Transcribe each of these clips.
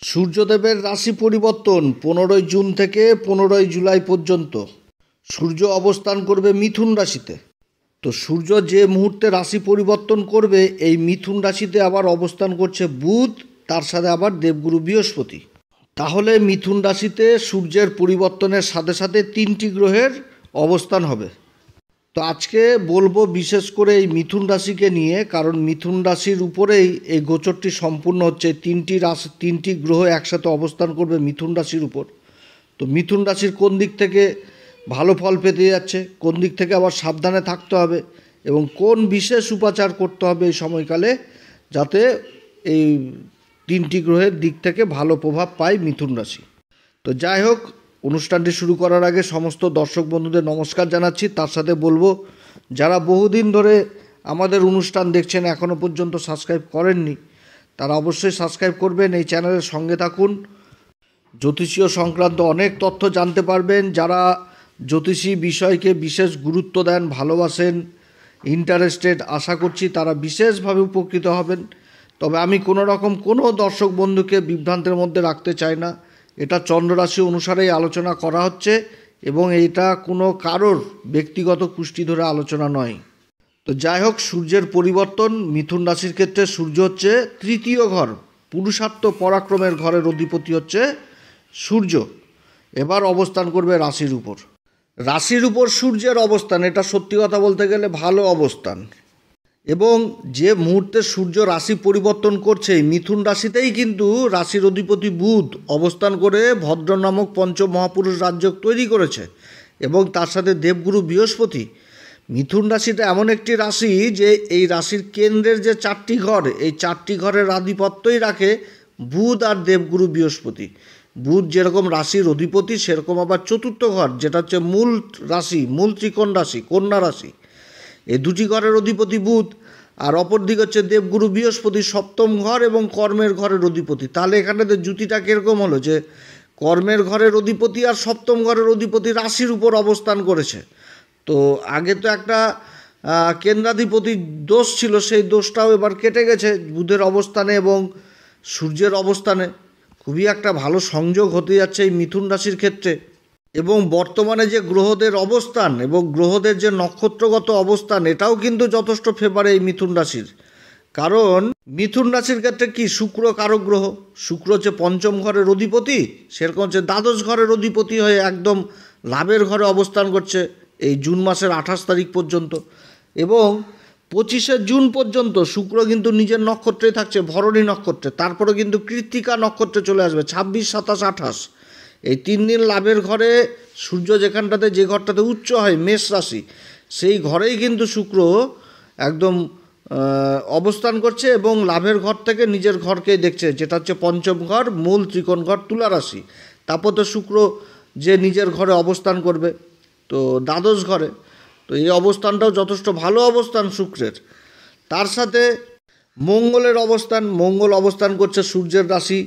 সূর্যদেবের রাশি পরিবর্তন 15ই জুন থেকে 15ই জুলাই পর্যন্ত সূর্য অবস্থান করবে মিথুন রাশিতে। তো সূর্য যে মুহূর্তে রাশি পরিবর্তন করবে এই মিথুন রাশিতে আবার অবস্থান করছে বুধ, তার সাথে আবার দেবগুরু বৃহস্পতি। তাহলে মিথুন রাশিতে সূর্যের পরিবর্তনের সাথে সাথে 3টি গ্রহের অবস্থান হবে। তো আজকে বলবো বিশেষ করে এই মিথুন রাশিকে নিয়ে, কারণ মিথুন রাশির উপরেই এই গোচরটি সম্পূর্ণ হচ্ছে। 3টি গ্রহ একসাথে অবস্থান করবে মিথুন রাশির উপর। তো মিথুন রাশির কোন দিক থেকে ভালো ফল পেতে যাচ্ছে, কোন দিক থেকে আবার সাবধানে থাকতে হবে এবং কোন বিশেষ উপাচার করতে হবে এই সময়কালে, যাতে এই 3টি গ্রহের দিক থেকে ভালো প্রভাব পায় মিথুন রাশি। তো যাই হোক, অনুষ্ঠানটি শুরু করার আগে সমস্ত দর্শক বন্ধুদের নমস্কার জানাচ্ছি। তার সাথে বলবো, যারা বহুদিন ধরে আমাদের অনুষ্ঠান দেখছেন এখনও পর্যন্ত সাবস্ক্রাইব করেননি, তারা অবশ্যই সাবস্ক্রাইব করবেন, এই চ্যানেলের সঙ্গে থাকুন। জ্যোতিষীয় সংক্রান্ত অনেক তথ্য জানতে পারবেন। যারা জ্যোতিষী বিষয়কে বিশেষ গুরুত্ব দেন, ভালোবাসেন, ইন্টারেস্টেড, আশা করছি তারা বিশেষভাবে উপকৃত হবেন। তবে আমি কোনো রকম কোনো দর্শক বন্ধুকে বিভ্রান্তের মধ্যে রাখতে চাই না। এটা চন্দ্ররাশি অনুসারেই আলোচনা করা হচ্ছে এবং এটা কোনো কারোর ব্যক্তিগত কুষ্টি ধরে আলোচনা নয়। তো যাই হোক, সূর্যের পরিবর্তন মিথুন রাশির ক্ষেত্রে সূর্য হচ্ছে তৃতীয় ঘর, পুরুষার্থ পরাক্রমের ঘরের অধিপতি হচ্ছে সূর্য। এবার অবস্থান করবে রাশির উপর। রাশির উপর সূর্যের অবস্থান, এটা সত্যি কথা বলতে গেলে ভালো অবস্থান। এবং যে মুহূর্তে সূর্য রাশি পরিবর্তন করছে মিথুন রাশিতেই কিন্তু রাশির অধিপতি বুধ অবস্থান করে ভদ্র নামক পঞ্চমহাপুরুষ রাজযোগ তৈরি করেছে এবং তার সাথে দেবগুরু বৃহস্পতি। মিথুন রাশিটা এমন একটি রাশি যে এই রাশির কেন্দ্রের যে 4টি ঘর, এই 4টি ঘরের আধিপত্যই রাখে বুধ আর দেবগুরু বৃহস্পতি। বুধ যেরকম রাশির অধিপতি, সেরকম আবার 4র্থ ঘর, যেটা হচ্ছে মূল রাশি, মূল ত্রিকোণ রাশি, কন্যা রাশি, এই 2টি ঘরের অধিপতি বুধ। আর অপর দিক হচ্ছে দেবগুরু বৃহস্পতি, 7ম ঘর এবং কর্মের ঘরের অধিপতি। তাহলে এখানে তো জুতিটা কীরকম হলো যে কর্মের ঘরের অধিপতি আর 7ম ঘরের অধিপতি রাশির উপর অবস্থান করেছে। তো আগে তো একটা কেন্দ্রাধিপতি দোষ ছিল, সেই দোষটাও এবার কেটে গেছে বুধের অবস্থানে এবং সূর্যের অবস্থানে। খুবই একটা ভালো সংযোগ হতে যাচ্ছে এই মিথুন রাশির ক্ষেত্রে। এবং বর্তমানে যে গ্রহদের অবস্থান এবং গ্রহদের যে নক্ষত্রগত অবস্থান, এটাও কিন্তু যথেষ্ট ফেভারে এই মিথুন রাশির। কারণ মিথুন রাশির ক্ষেত্রে কি শুক্র কারক গ্রহ, শুক্র হচ্ছে 5ম ঘরের অধিপতি, সেরকম হচ্ছে দ্বাদশ ঘরের অধিপতি হয়ে একদম লাভের ঘরে অবস্থান করছে এই জুন মাসের 28 তারিখ পর্যন্ত। এবং 25শে জুন পর্যন্ত শুক্র কিন্তু নিজের নক্ষত্রেই থাকছে, ভরণী নক্ষত্রে। তারপরে কিন্তু কৃত্তিকা নক্ষত্রে চলে আসবে 26, 27, 28। এই 3 দিন লাভের ঘরে সূর্য যেখানটাতে, যে ঘরটাতে উচ্চ হয় মেষ রাশি, সেই ঘরেই কিন্তু শুক্র একদম অবস্থান করছে এবং লাভের ঘর থেকে নিজের ঘরকেই দেখছে, যেটা হচ্ছে 5ম ঘর, মূল ত্রিকোণ ঘর, তুলা রাশি। তারপর তো শুক্র যে নিজের ঘরে অবস্থান করবে, তো দ্বাদশ ঘরে। তো এই অবস্থানটাও যথেষ্ট ভালো অবস্থান শুক্রের। তার সাথে মঙ্গলের অবস্থান, মঙ্গল অবস্থান করছে সূর্যের রাশি,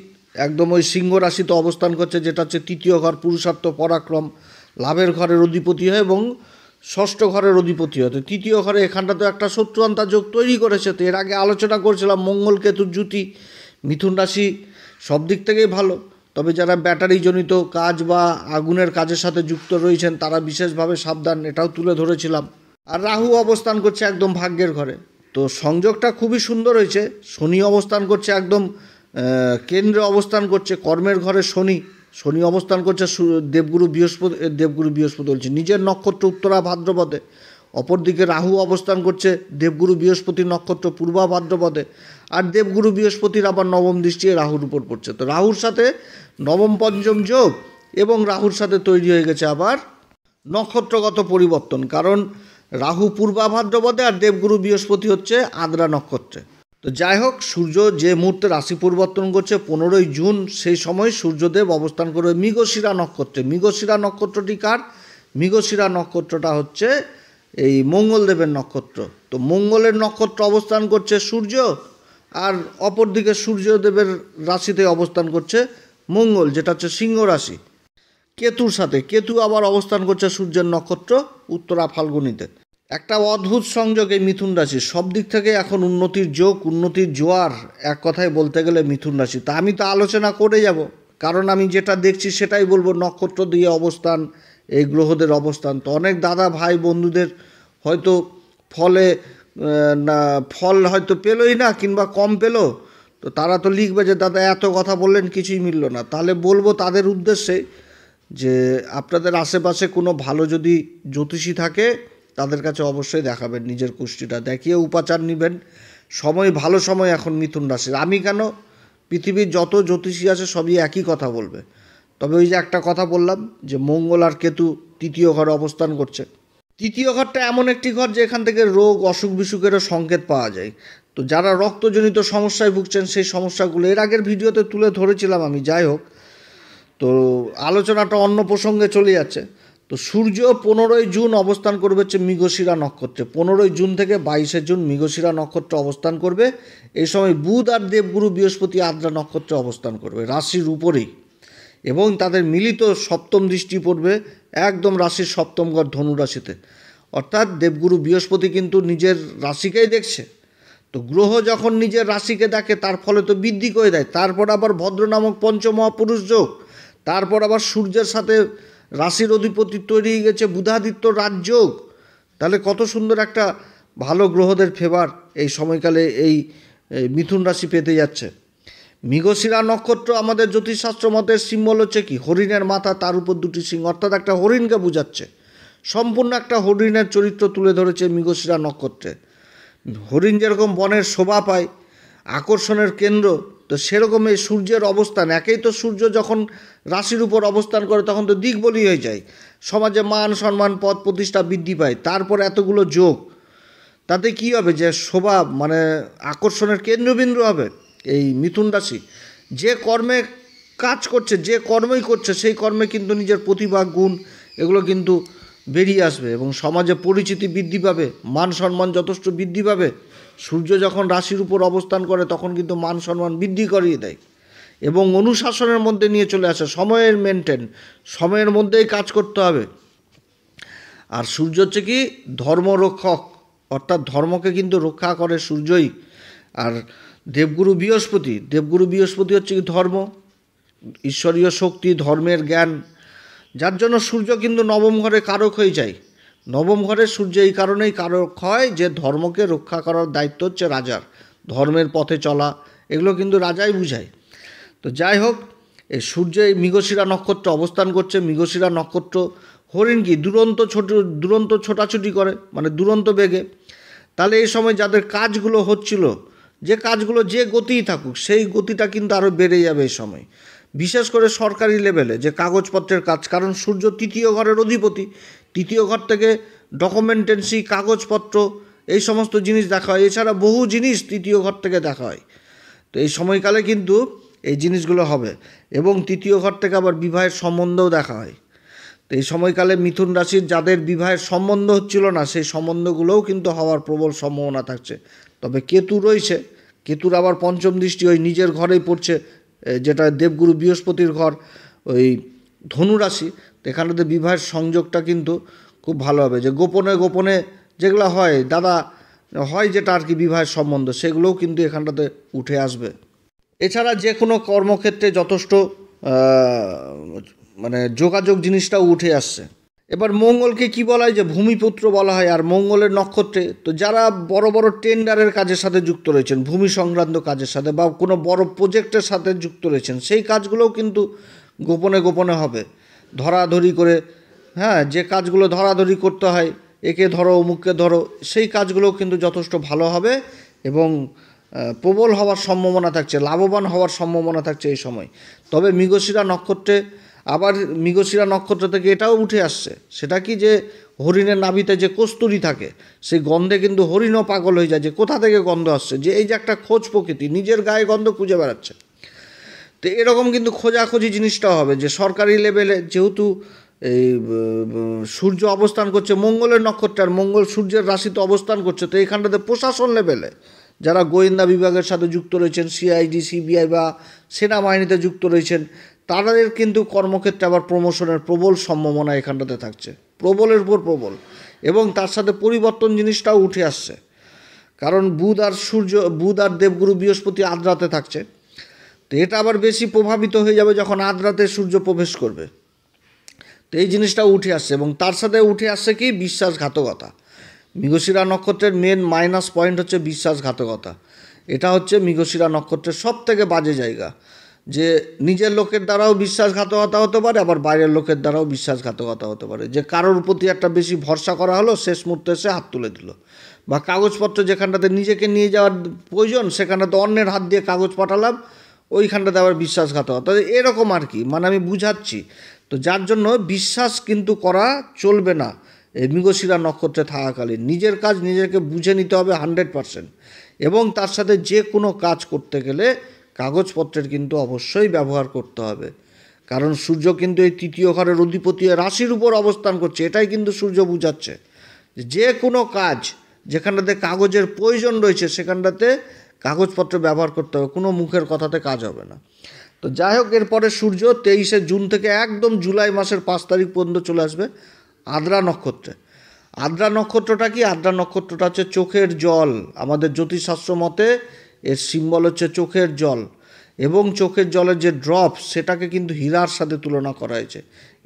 একদম ওই সিংহ রাশিতে অবস্থান করছে, যেটা হচ্ছে 3য় ঘর, পুরুষার্থ পরাক্রম, লাভের ঘরের অধিপতি হয় এবং 6ষ্ঠ ঘরের অধিপতি হয়। তো 3য় ঘরে এখানটাতে একটা শত্রুয়ান্তা যোগ তৈরি করেছে। তো এর আগে আলোচনা করেছিলাম মঙ্গল কেতুর জুতি। মিথুন রাশি সব দিক থেকেই ভালো, তবে যারা ব্যাটারিজনিত কাজ বা আগুনের কাজের সাথে যুক্ত রয়েছেন তারা বিশেষভাবে সাবধান, এটাও তুলে ধরেছিলাম। আর রাহু অবস্থান করছে একদম ভাগ্যের ঘরে। তো সংযোগটা খুবই সুন্দর হয়েছে। শনি অবস্থান করছে একদম কেন্দ্রে অবস্থান করছে, কর্মের ঘরে শনি। শনি অবস্থান করছে দেবগুরু বৃহস্পতি বলছে নিজের নক্ষত্র উত্তরা ভাদ্রপদে। অপরদিকে রাহু অবস্থান করছে দেবগুরু বৃহস্পতির নক্ষত্র পূর্বা ভাদ্রপদে। আর দেবগুরু বৃহস্পতির আবার 9ম দৃষ্টি রাহুর উপর পড়ছে। তো রাহুর সাথে 9ম 5ম যোগ এবং রাহুর সাথে তৈরি হয়ে গেছে আবার নক্ষত্রগত পরিবর্তন, কারণ রাহু পূর্বা ভাদ্রপদে আর দেবগুরু বৃহস্পতি হচ্ছে আদ্রা নক্ষত্রে। তো যাই হোক, সূর্য যে মুহূর্তে রাশি পরিবর্তন করছে 15ই জুন, সেই সময় সূর্যদেব অবস্থান করবে মৃগশিরা নক্ষত্রে। মৃগশিরা নক্ষত্রটি কার? মৃগশিরা নক্ষত্রটা হচ্ছে এই মঙ্গলদেবের নক্ষত্র। তো মঙ্গলের নক্ষত্র অবস্থান করছে সূর্য, আর অপরদিকে সূর্যদেবের রাশিতে অবস্থান করছে মঙ্গল, যেটা হচ্ছে সিংহ রাশি, কেতুর সাথে। কেতু আবার অবস্থান করছে সূর্যের নক্ষত্র উত্তরা ফাল্গুনিতে। একটা অদ্ভুত সংযোগ এই মিথুন রাশি, সব দিক থেকে এখন উন্নতির যোগ, উন্নতির জোয়ার, এক কথায় বলতে গেলে মিথুন রাশি। তা আমি তো আলোচনা করে যাব, কারণ আমি যেটা দেখছি সেটাই বলবো, নক্ষত্র দিয়ে অবস্থান, এই গ্রহদের অবস্থান। তো অনেক দাদা ভাই বন্ধুদের হয়তো ফলে না ফল হয়তো পেলোই না, কিংবা কম পেলো, তো তারা তো লিখবে যে দাদা এত কথা বললেন কিছুই মিলল না। তাহলে বলবো তাদের উদ্দেশ্যে যে আপনাদের আশেপাশে কোনো ভালো যদি জ্যোতিষী থাকে তাদের কাছে অবশ্যই দেখাবেন, নিজের কুষ্টিটা দেখিয়ে উপাচার নেবেন। সময় ভালো সময় এখন মিথুন রাশির। আমি কেন, পৃথিবীর যত জ্যোতিষী আছে সবই একই কথা বলবে। তবে ওই যে একটা কথা বললাম যে মঙ্গল আর কেতু তৃতীয় ঘরে অবস্থান করছে। তৃতীয় ঘরটা এমন একটি ঘর যে এখান থেকে রোগ অসুখ বিসুখেরও সংকেত পাওয়া যায়। তো যারা রক্তজনিত সমস্যায় ভুগছেন সেই সমস্যাগুলো এর আগের ভিডিওতে তুলে ধরেছিলাম আমি। যাই হোক, তো আলোচনাটা অন্য প্রসঙ্গে চলে যাচ্ছে। তো সূর্য 15ই জুন অবস্থান করবে হচ্ছে মৃগশিরা নক্ষত্রে। 15ই জুন থেকে 22শে জুন মৃগশিরা নক্ষত্রে অবস্থান করবে। এই সময় বুধ আর দেবগুরু বৃহস্পতি আদ্রা নক্ষত্রে অবস্থান করবে রাশির উপরেই, এবং তাদের মিলিত সপ্তম দৃষ্টি পড়বে একদম রাশির সপ্তম ঘর ধনু রাশিতে। অর্থাৎ দেবগুরু বৃহস্পতি কিন্তু নিজের রাশিকেই দেখছে। তো গ্রহ যখন নিজের রাশিকে দেখে তার ফলে তো বৃদ্ধি করে দেয়। তারপর আবার ভদ্র নামক পঞ্চমহাপুরুষ যোগ, তারপর আবার সূর্যের সাথে রাশির অধিপতি তৈরি হয়ে গেছে বুধাদিত্য রাজযোগ। তাহলে কত সুন্দর একটা ভালো গ্রহদের ফেভার এই সময়কালে এই মিথুন রাশি পেতে যাচ্ছে। মৃগশিরা নক্ষত্র আমাদের জ্যোতিষশাস্ত্র মতের সিম্বল হচ্ছে কি, হরিণের মাথা, তার উপর দুটি সিং, অর্থাৎ একটা হরিণকে বোঝাচ্ছে। সম্পূর্ণ একটা হরিণের চরিত্র তুলে ধরেছে মৃগশিরা নক্ষত্রে। হরিণ যেরকম বনের শোভা পায়, আকর্ষণের কেন্দ্র, তো সেরকম এই সূর্যের অবস্থান, একেই তো সূর্য যখন রাশির উপর অবস্থান করে তখন তো দিকবলি হয়ে যায়, সমাজে মান সম্মান পদ প্রতিষ্ঠা বৃদ্ধি পায়। তারপর এতগুলো যোগ, তাতে কি হবে যে শোভা মানে আকর্ষণের কেন্দ্রবিন্দু হবে এই মিথুন রাশি। যে কর্মে কাজ করছে, যে কর্মই করছে, সেই কর্মে কিন্তু নিজের প্রতিভা গুণ এগুলো কিন্তু বেরিয়ে আসবে, এবং সমাজে পরিচিতি বৃদ্ধি পাবে, মান সম্মান যথেষ্ট বৃদ্ধি পাবে। সূর্য যখন রাশির উপর অবস্থান করে তখন কিন্তু মান সম্মান বৃদ্ধি করিয়ে দেয়, এবং অনুশাসনের মধ্যে নিয়ে চলে আসে, সময়ের মেনটেন, সময়ের মধ্যেই কাজ করতে হবে। আর সূর্য হচ্ছে কি ধর্মরক্ষক, অর্থাৎ ধর্মকে কিন্তু রক্ষা করে সূর্যই। আর দেবগুরু বৃহস্পতি হচ্ছে কি ধর্ম, ঈশ্বরীয় শক্তি, ধর্মের জ্ঞান, যার জন্য সূর্য কিন্তু নবম ঘরে কারক হয়ে যায়। নবম ঘরে সূর্য এই কারণেই কারক হয় যে ধর্মকে রক্ষা করার দায়িত্ব হচ্ছে রাজার, ধর্মের পথে চলা, এগুলো কিন্তু রাজাই বুঝায়। তো যাই হোক, এই সূর্য এই মৃগশিরা নক্ষত্র অবস্থান করছে। মৃগশিরা নক্ষত্র হরিণ কি দুরন্ত ছোটাছুটি করে, মানে দুরন্ত বেগে। তাহলে এই সময় যাদের কাজগুলো হচ্ছিল, যে কাজগুলো যে গতিই থাকুক, সেই গতিটা কিন্তু আরও বেড়ে যাবে এই সময়, বিশেষ করে সরকারি লেভেলে যে কাগজপত্রের কাজ। কারণ সূর্য তৃতীয় ঘরের অধিপতি, তৃতীয় ঘর থেকে ডকুমেন্টেন্সি, কাগজপত্র, এই সমস্ত জিনিস দেখা হয়। এছাড়া বহু জিনিস তৃতীয় ঘর থেকে দেখা হয়। তো এই সময়কালে কিন্তু এই জিনিসগুলো হবে, এবং তৃতীয় ঘর থেকে আবার বিবাহের সম্বন্ধও দেখা হয়। তো এই সময়কালে মিথুন রাশির যাদের বিবাহের সম্বন্ধ হচ্ছিল না, সেই সম্বন্ধগুলোও কিন্তু হওয়ার প্রবল সম্ভাবনা থাকছে। তবে কেতু রয়েছে, কেতুর আবার পঞ্চম দৃষ্টি ওই নিজের ঘরেই পড়ছে, যেটা দেবগুরু বৃহস্পতির ঘর, ওই ধনু রাশি। তো এখানেতে বিবাহের সংযোগটা কিন্তু খুব ভালো হবে। যে গোপনে গোপনে যেগুলো হয় দাদা, হয় যেটা আর কি বিবাহের সম্বন্ধ, সেগুলোও কিন্তু এখানটাতে উঠে আসবে। এছাড়া যে কোনো কর্মক্ষেত্রে যথেষ্ট মানে যোগাযোগ জিনিসটাও উঠে আসছে। এবার মঙ্গলকে কি বলা হয়, যে ভূমিপুত্র বলা হয়। আর মঙ্গলের নক্ষত্রে তো যারা বড় বড় টেন্ডারের কাজের সাথে যুক্ত রয়েছেন, ভূমি সংক্রান্ত কাজের সাথে, বা কোনো বড় প্রজেক্টের সাথে যুক্ত রয়েছেন, সেই কাজগুলোও কিন্তু গোপনে গোপনে হবে, ধরাধরি করে। হ্যাঁ, যে কাজগুলো ধরাধরি করতে হয়, একে ধরো অমুককে ধরো, সেই কাজগুলোও কিন্তু যথেষ্ট ভালো হবে, এবং প্রবল হওয়ার সম্ভাবনা থাকছে, লাভবান হওয়ার সম্ভাবনা থাকছে এই সময়। তবে মৃগশিরা নক্ষত্রে, আবার মৃগশিরা নক্ষত্র থেকে এটাও উঠে আসছে, সেটা কি, যে হরিণের নাভিতে যে কস্তুরী থাকে, সেই গন্ধে কিন্তু হরিণও পাগল হয়ে যায়, যে কোথা থেকে গন্ধ আসছে, যে এই যে একটা খোঁজ প্রকৃতি, নিজের গায়ে গন্ধ খুঁজে বেড়াচ্ছে। তো এরকম কিন্তু খোঁজাখুঁজি জিনিসটাও হবে, যে সরকারি লেভেলে যেহেতু এই সূর্য অবস্থান করছে মঙ্গলের নক্ষত্রে, আর মঙ্গল সূর্যের রাশিতে অবস্থান করছে, তো এইখানটাতে প্রশাসন লেভেলে যারা গোয়েন্দা বিভাগের সাথে যুক্ত রয়েছেন, সিআইডি, সিবিআই বা সেনাবাহিনীতে যুক্ত রয়েছেন, তাদের কিন্তু কর্মক্ষেত্রে আবার প্রমোশনের প্রবল সম্ভাবনা এখানটাতে থাকছে, প্রবলের উপর প্রবল, এবং তার সাথে পরিবর্তন জিনিসটাও উঠে আসছে। কারণ বুধ আর দেবগুরু বৃহস্পতি আদ্রাতে থাকছে, তো এটা আবার বেশি প্রভাবিত হয়ে যাবে যখন আদ্রাতে সূর্য প্রবেশ করবে। তো এই জিনিসটা উঠে আসছে, এবং তার সাথে উঠে আসছে কি বিশ্বাসঘাতকতা। মৃগশিরা নক্ষত্রের মেন মাইনাস পয়েন্ট হচ্ছে বিশ্বাসঘাতকতা। এটা হচ্ছে মৃগশিরা নক্ষত্রের সব থেকে বাজে জায়গা, যে নিজের লোকের দ্বারাও বিশ্বাসঘাতকতা হতে পারে, আবার বাইরের লোকের দ্বারাও বিশ্বাসঘাতকতা হতে পারে। যে কারোর প্রতি একটা বেশি ভরসা করা হলো, শেষ মুহূর্তে এসে হাত তুলে দিল, বা কাগজপত্র যেখানটাতে নিজেকে নিয়ে যাওয়ার প্রয়োজন সেখানটাতে অন্যের হাত দিয়ে কাগজ পাঠালাম, ওইখানটাতে আবার বিশ্বাসঘাতকতা, এরকম আর কি। মানে আমি বুঝাচ্ছি। তো যার জন্য বিশ্বাস কিন্তু করা চলবে না এই মৃগশিরা নক্ষত্রে থাকাকালীন। নিজের কাজ নিজেকে বুঝে নিতে হবে 100%, এবং তার সাথে যে কোনো কাজ করতে গেলে কাগজপত্রের কিন্তু অবশ্যই ব্যবহার করতে হবে। কারণ সূর্য কিন্তু এই তৃতীয় ঘরের অধিপতি রাশির উপর অবস্থান করছে, এটাই কিন্তু সূর্য বুঝাচ্ছে। যে কোনো কাজ যেখানটাতে কাগজের প্রয়োজন রয়েছে সেখানটাতে কাগজপত্র ব্যবহার করতে হবে, কোনো মুখের কথাতে কাজ হবে না। তো যাই হোক, এরপরে সূর্য 23শে জুন থেকে একদম জুলাই মাসের 5 তারিখ পর্যন্ত চলে আসবে আদ্রা নক্ষত্রে। আদ্রা নক্ষত্রটা কি? আদ্রা নক্ষত্রটা হচ্ছে চোখের জল। আমাদের জ্যোতিষশাস্ত্র মতে এর সিম্বল হচ্ছে চোখের জল, এবং চোখের জলের যে ড্রপ সেটাকে কিন্তু হীরার সাথে তুলনা করা হয়েছে।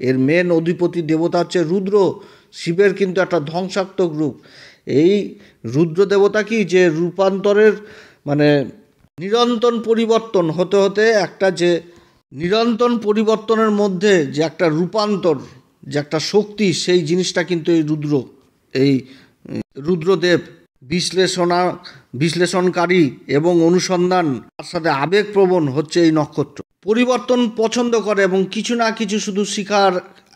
এর মেন অধিপতি দেবতা হচ্ছে রুদ্র, শিবের কিন্তু একটা ধ্বংসাত্মক রূপ। এই রুদ্র দেবতা কি, যে রূপান্তরের মানে নিরন্তর পরিবর্তন হতে হতে একটা যে নিরন্তর পরিবর্তনের মধ্যে যে একটা রূপান্তর, যে একটা শক্তি, সেই জিনিসটা কিন্তু এই রুদ্রদেব বিশ্লেষণকারী এবং অনুসন্ধান, তার সাথে আবেগপ্রবণ হচ্ছে এই নক্ষত্র। পরিবর্তন পছন্দ করে এবং কিছু না কিছু শুধু শিখার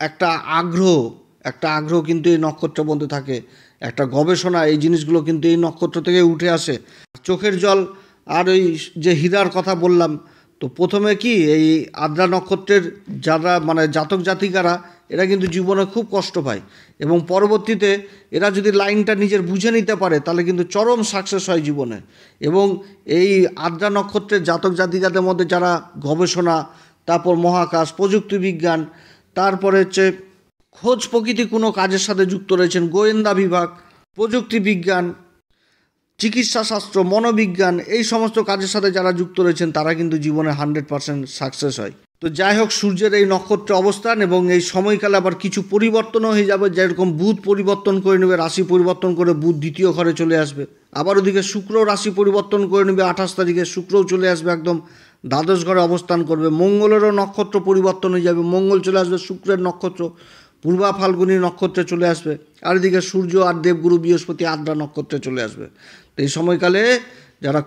একটা আগ্রহ কিন্তু এই নক্ষত্রের মধ্যে থাকে। একটা গবেষণা, এই জিনিসগুলো কিন্তু এই নক্ষত্র থেকে উঠে আসে। চোখের জল আর ওই যে হীরার কথা বললাম, তো প্রথমে কি এই আদ্রা নক্ষত্রের যারা মানে জাতক জাতিকারা, এরা কিন্তু জীবনে খুব কষ্ট পায়, এবং পরবর্তীতে এরা যদি লাইনটা নিজের বুঝে নিতে পারে তাহলে কিন্তু চরম সাকসেস হয় জীবনে। এবং এই আদ্রা নক্ষত্রের জাতক জাতিকাদের মধ্যে যারা গবেষণা, তারপর মহাকাশ, প্রযুক্তি বিজ্ঞান, তারপরে হচ্ছে খোঁজ প্রকৃতি কোনো কাজের সাথে যুক্ত রয়েছেন, গোয়েন্দা বিভাগ, প্রযুক্তি বিজ্ঞান, চিকিৎসাশাস্ত্র, মনোবিজ্ঞান, এই সমস্ত কাজের সাথে যারা যুক্ত রয়েছেন তারা কিন্তু জীবনে 100% সাকসেস হয়। তো যাই হোক, সূর্যের এই নক্ষত্রে অবস্থান এবং এই সময়কালে আবার কিছু পরিবর্তনও হয়ে যাবে। যেরকম বুধ পরিবর্তন করে নেবে, রাশি পরিবর্তন করে বুধ দ্বিতীয় ঘরে চলে আসবে। আবার ওদিকে শুক্র রাশি পরিবর্তন করে নেবে, 28 তারিখে শুক্রও চলে আসবে, একদম দ্বাদশ ঘরে অবস্থান করবে। মঙ্গলেরও নক্ষত্র পরিবর্তন হয়ে যাবে, মঙ্গল চলে আসবে শুক্রের নক্ষত্র, পূর্বা ফাল্গুনী নক্ষত্রে চলে আসবে। আর এদিকে সূর্য আর দেবগুরু বৃহস্পতি আদ্রা নক্ষত্রে চলে আসবে। তো এই সময়কালে যারা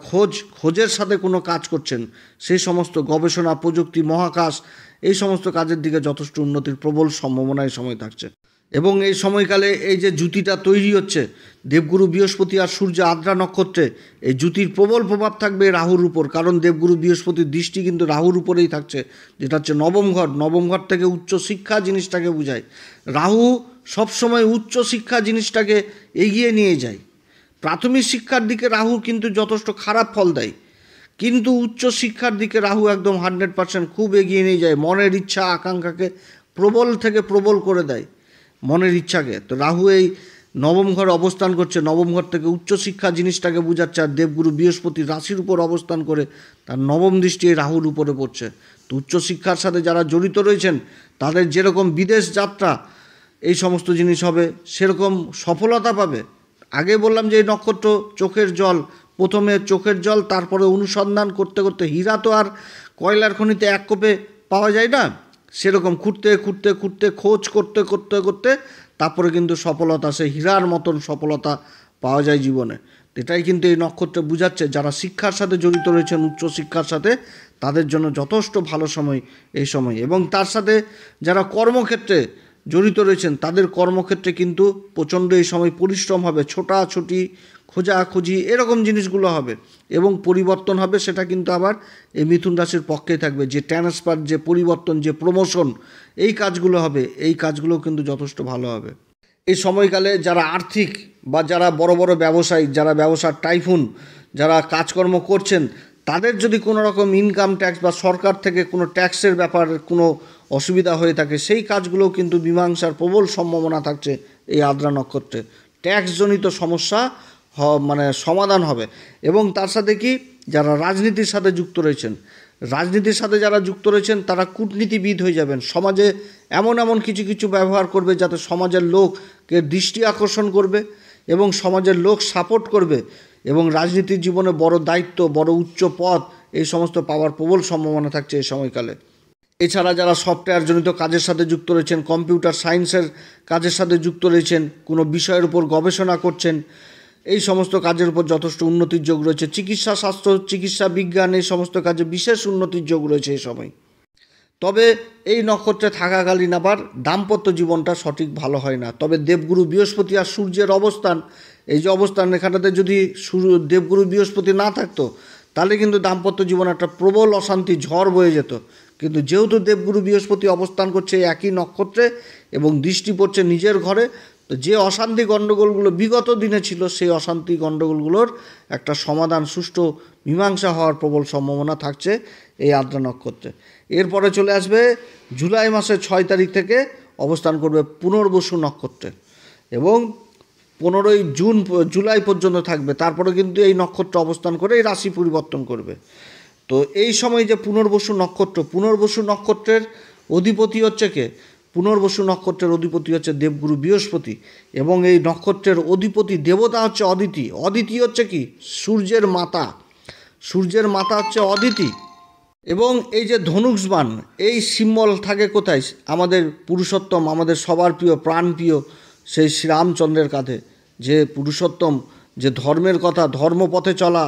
খোঁজের সাথে কোনো কাজ করছেন, সেই সমস্ত গবেষণা, প্রযুক্তি, মহাকাশ, এই সমস্ত কাজের দিকে যথেষ্ট উন্নতির প্রবল সম্ভাবনা এই সময় থাকছে। এবং এই সময়কালে এই যে জুতিটা তৈরি হচ্ছে দেবগুরু বৃহস্পতি আর সূর্য আদ্রা নক্ষত্রে, এই জুতির প্রবল প্রভাব থাকবে রাহুর উপর। কারণ দেবগুরু বৃহস্পতির দৃষ্টি কিন্তু রাহুর উপরেই থাকছে, যেটা হচ্ছে নবম ঘর থেকে উচ্চ শিক্ষা জিনিসটাকে বোঝায়। রাহু সবসময় উচ্চ শিক্ষা জিনিসটাকে এগিয়ে নিয়ে যায়। প্রাথমিক শিক্ষার দিকে রাহু কিন্তু যথেষ্ট খারাপ ফল দেয়, কিন্তু উচ্চ শিক্ষার দিকে রাহু একদম 100% খুব এগিয়ে নিয়ে যায়। মনের ইচ্ছা আকাঙ্ক্ষাকে প্রবল থেকে প্রবল করে দেয়, মনের ইচ্ছাকে। তো রাহু এই নবম ঘরে অবস্থান করছে, নবম ঘর থেকে উচ্চশিক্ষা জিনিসটাকে বোঝাচ্ছে। আর দেবগুরু বৃহস্পতি রাশির উপর অবস্থান করে তার নবম দৃষ্টি এই রাহুর উপরে পড়ছে। তো উচ্চশিক্ষার সাথে যারা জড়িত রয়েছেন তাদের যেরকম বিদেশ যাত্রা, এই সমস্ত জিনিস হবে, সেরকম সফলতা পাবে। আগে বললাম যে এই নক্ষত্র চোখের জল, প্রথমে চোখের জল, তারপরে অনুসন্ধান করতে করতে, হীরা তো আর কয়লার খনিতে এক কোপে পাওয়া যায় না, সেরকম খুঁড়তে খুঁড়তে খুঁড়তে খোঁজ করতে করতে করতে তারপরে কিন্তু সফলতা, সেই হীরার মতন সফলতা পাওয়া যায় জীবনে। এটাই কিন্তু এই নক্ষত্রে বোঝাচ্ছে। যারা শিক্ষার সাথে জড়িত রয়েছেন, উচ্চশিক্ষার সাথে, তাদের জন্য যথেষ্ট ভালো সময় এই সময়। এবং তার সাথে যারা কর্মক্ষেত্রে জড়িত রয়েছেন তাদের কর্মক্ষেত্রে কিন্তু প্রচণ্ড এই সময় পরিশ্রম হবে, ছোটাছুটি, খোঁজাখুঁজি, এরকম জিনিসগুলো হবে এবং পরিবর্তন হবে। সেটা কিন্তু আবার এই মিথুন রাশির পক্ষেই থাকবে। যে ট্রান্সফার, যে পরিবর্তন, যে প্রমোশন, এই কাজগুলো হবে, এই কাজগুলো কিন্তু যথেষ্ট ভালো হবে এই সময়কালে। যারা আর্থিক বা যারা বড় বড় ব্যবসায়ী, যারা ব্যবসার টাইফুন, যারা কাজকর্ম করছেন, তাদের যদি কোনো রকম ইনকাম ট্যাক্স বা সরকার থেকে কোনো ট্যাক্সের ব্যাপার কোনো অসুবিধা হয়ে থাকে, সেই কাজগুলোও কিন্তু মীমাংসার প্রবল সম্ভাবনা থাকছে এই আদ্রা নক্ষত্রে। ট্যাক্সজনিত সমস্যা মানে সমাধান হবে। এবং তার সাথে কি, যারা রাজনীতির সাথে যুক্ত রয়েছেন, রাজনীতির সাথে যারা যুক্ত রয়েছেন তারা কূটনীতিবিদ হয়ে যাবেন। সমাজে এমন এমন কিছু কিছু ব্যবহার করবে যাতে সমাজের লোককে দৃষ্টি আকর্ষণ করবে এবং সমাজের লোক সাপোর্ট করবে, এবং রাজনীতির জীবনে বড় দায়িত্ব, বড় উচ্চ পদ, এই সমস্ত পাওয়ার প্রবল সম্ভাবনা থাকছে এই সময়কালে। এছাড়া যারা সফটওয়্যারজনিত কাজের সাথে যুক্ত রয়েছেন, কম্পিউটার সায়েন্সের কাজের সাথে যুক্ত রয়েছেন, কোনো বিষয়ের উপর গবেষণা করছেন, এই সমস্ত কাজের উপর যথেষ্ট উন্নতির যোগ রয়েছে। চিকিৎসা শাস্ত্র, চিকিৎসা বিজ্ঞান, এই সমস্ত কাজে বিশেষ উন্নতির যোগ রয়েছে এই সময়। তবে এই নক্ষত্রে থাকাকালীন আবার দাম্পত্য জীবনটা সঠিক ভালো হয় না। তবে দেবগুরু বৃহস্পতি আর সূর্যের অবস্থান, এই যে অবস্থান, এখানটাতে যদি দেবগুরু বৃহস্পতি না থাকতো তাহলে কিন্তু দাম্পত্য জীবন একটা প্রবল অশান্তি ঝড় বয়ে যেত। কিন্তু যেহেতু দেবগুরু বৃহস্পতি অবস্থান করছে একই নক্ষত্রে এবং দৃষ্টি পড়ছে নিজের ঘরে, তো যে অশান্তি গণ্ডগোলগুলো বিগত দিনে ছিল, সেই অশান্তি গণ্ডগোলগুলোর একটা সমাধান, সুষ্ঠু মীমাংসা হওয়ার প্রবল সম্ভাবনা থাকছে এই আদ্রা নক্ষত্রে। এরপরে চলে আসবে জুলাই মাসের 6 তারিখ থেকে অবস্থান করবে পুনর্বসু নক্ষত্রে এবং 15ই জুলাই পর্যন্ত থাকবে। তারপরে কিন্তু এই নক্ষত্র অবস্থান করে এই রাশি পরিবর্তন করবে। তো এই সময় যে পুনর্বসু নক্ষত্রের অধিপতি হচ্ছে কে? পুনর্বসু নক্ষত্রের অধিপতি হচ্ছে দেবগুরু বৃহস্পতি, এবং এই নক্ষত্রের অধিপতি দেবতা হচ্ছে অদিতি। অদিতি হচ্ছে কি? সূর্যের মাতা। সূর্যের মাতা হচ্ছে অদিতি। এবং এই যে ধনুষবাণ, এই সিম্বল থাকে কোথায়? আমাদের পুরুষোত্তম, আমাদের সবার প্রিয়, প্রাণপ্রিয় সেই শ্রীরামচন্দ্রের কাঁধে। যে পুরুষোত্তম, যে ধর্মের কথা, ধর্মপথে চলা,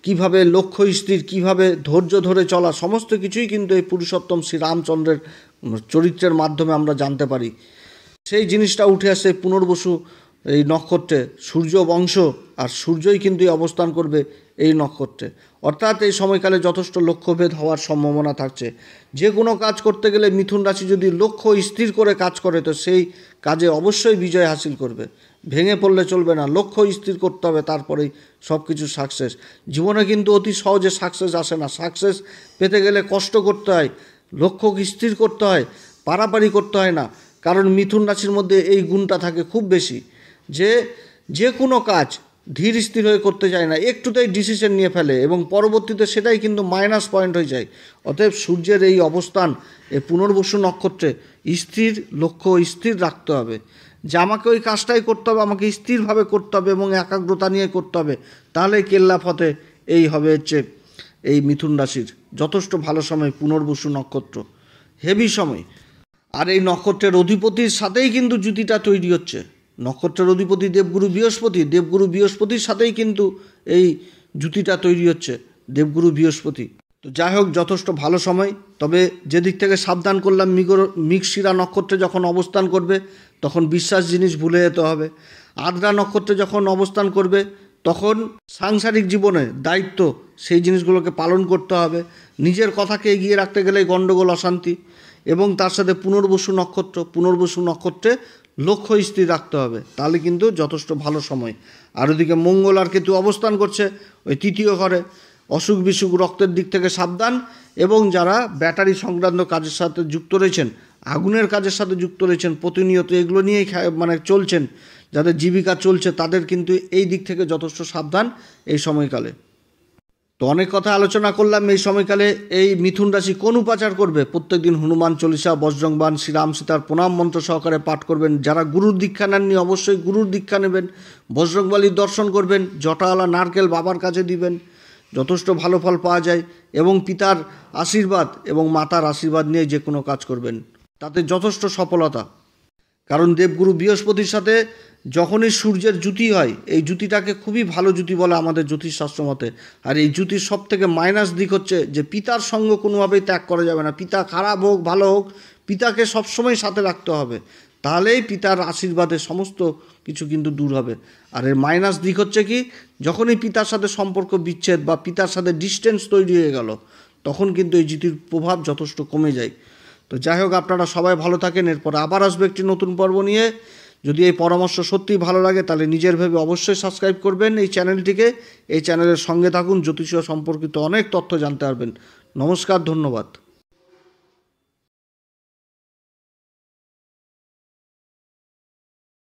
কিভাবে লক্ষ্য স্থির, কীভাবে ধৈর্য ধরে চলা, সমস্ত কিছুই কিন্তু এই পুরুষোত্তম শ্রীরামচন্দ্রের চরিত্রের মাধ্যমে আমরা জানতে পারি। সেই জিনিসটা উঠে আসে পুনর্বসু এই নক্ষত্রে। সূর্য বংশ, আর সূর্যই কিন্তু অবস্থান করবে এই নক্ষত্রে। অর্থাৎ এই সময়কালে যথেষ্ট লক্ষ্যভেদ হওয়ার সম্ভাবনা থাকছে। যে কোনো কাজ করতে গেলে মিথুন রাশি যদি লক্ষ্য স্থির করে কাজ করে, তো সেই কাজে অবশ্যই বিজয় হাসিল করবে। ভেঙে পড়লে চলবে না, লক্ষ্য স্থির করতে হবে, তারপরেই সব কিছু সাকসেস। জীবনে কিন্তু অতি সহজে সাকসেস আসে না। সাকসেস পেতে গেলে কষ্ট করতে হয়, লক্ষ্য স্থির করতে হয়, পারাপারি করতে হয় না। কারণ মিথুন রাশির মধ্যে এই গুণটা থাকে খুব বেশি, যে কোনো কাজ ধীর স্থির হয়ে করতে চায় না, একটুতেই ডিসিশন নিয়ে ফেলে এবং পরবর্তীতে সেটাই কিন্তু মাইনাস পয়েন্ট হয়ে যায়। অতএব সূর্যের এই অবস্থান এই পুনর্বসু নক্ষত্রে স্থির লক্ষ্য স্থির রাখতে হবে, যে আমাকে ওই কাজটাই করতে হবে, আমাকে স্থিরভাবে করতে হবে এবং একাগ্রতা নিয়ে করতে হবে। তাহলে কেল্লা ফতে এই হবে হচ্ছে এই মিথুন রাশির যথেষ্ট ভালো সময় পুনর্বসু নক্ষত্র, হেভি সময়। আর এই নক্ষত্রের অধিপতির সাথেই কিন্তু জুতিটা তৈরি হচ্ছে। নক্ষত্রের অধিপতি দেবগুরু বৃহস্পতি, দেবগুরু বৃহস্পতির সাথেই কিন্তু এই জুতিটা তৈরি হচ্ছে, দেবগুরু বৃহস্পতি। তো যাই হোক, যথেষ্ট ভালো সময়। তবে যে দিক থেকে সাবধান করলাম, মৃগশিরা নক্ষত্রে যখন অবস্থান করবে তখন বিশ্বাস জিনিস ভুলে যেতে হবে। আদ্রা নক্ষত্রে যখন অবস্থান করবে তখন সাংসারিক জীবনে দায়িত্ব, সেই জিনিসগুলোকে পালন করতে হবে। নিজের কথাকে এগিয়ে রাখতে গেলে গণ্ডগোল, অশান্তি। এবং তার সাথে পুনর্বসু নক্ষত্রে লক্ষ্য স্থির রাখতে হবে, তাহলে কিন্তু যথেষ্ট ভালো সময়। আর ওদিকে মঙ্গল আর কেতু অবস্থান করছে ওই 3য় ঘরে। অসুখ বিসুখ, রক্তের দিক থেকে সাবধান। এবং যারা ব্যাটারি সংক্রান্ত কাজের সাথে যুক্ত রয়েছেন, আগুনের কাজের সাথে যুক্ত রয়েছেন, প্রতিনিয়ত এগুলো নিয়েই চলছেন, যাদের জীবিকা চলছে, তাদের কিন্তু এই দিক থেকে যথেষ্ট সাবধান এই সময়কালে। তো অনেক কথা আলোচনা করলাম। এই সময়কালে এই মিথুন রাশি কোন উপাচার করবে? প্রত্যেকদিন হনুমান চল্লিশা, বজরংবাণ, শ্রীরাম সীতার প্রণাম মন্ত্র সহকারে পাঠ করবেন। যারা গুরুর দীক্ষা নেননি অবশ্যই গুরুর দীক্ষা নেবেন। বজরংবলীর দর্শন করবেন, জটাওয়ালা নারকেল বাবার কাছে দিবেন, যথেষ্ট ভালো ফল পাওয়া যায়। এবং পিতার আশীর্বাদ এবং মাতার আশীর্বাদ নিয়ে যে কোনো কাজ করবেন, তাতে যথেষ্ট সফলতা। কারণ দেবগুরু বৃহস্পতির সাথে যখনই সূর্যের জুতি হয়, এই জুতিটাকে খুবই ভালো জুতি বলে আমাদের জ্যোতিষশাস্ত্র মতে। আর এই জুতির সব থেকে মাইনাস দিক হচ্ছে যে পিতার সঙ্গ কোনোভাবেই ত্যাগ করা যাবে না। পিতা খারাপ হোক ভালো হোক, পিতাকে সবসময় সাথে রাখতে হবে, তাহলেই পিতার আশীর্বাদে সমস্ত কিছু কিন্তু দূর হবে। আর এর মাইনাস দিক হচ্ছে কি, যখনই পিতার সাথে সম্পর্ক বিচ্ছেদ বা পিতার সাথে ডিস্টেন্স তৈরি হয়ে গেল, তখন কিন্তু এই জুতির প্রভাব যথেষ্ট কমে যায়। তো যাই হোক, আপনারা সবাই ভালো থাকেন। এরপর আবার আসবে একটি নতুন পর্ব নিয়ে। যদি এই পরামর্শ সত্যিই ভালো লাগে তাহলে নিজের ভেবে অবশ্যই সাবস্ক্রাইব করবেন এই চ্যানেলটিকে। এই চ্যানেলের সঙ্গে থাকুন, জ্যোতিষ সম্পর্কিত অনেক তথ্য জানতে পারবেন। নমস্কার, ধন্যবাদ।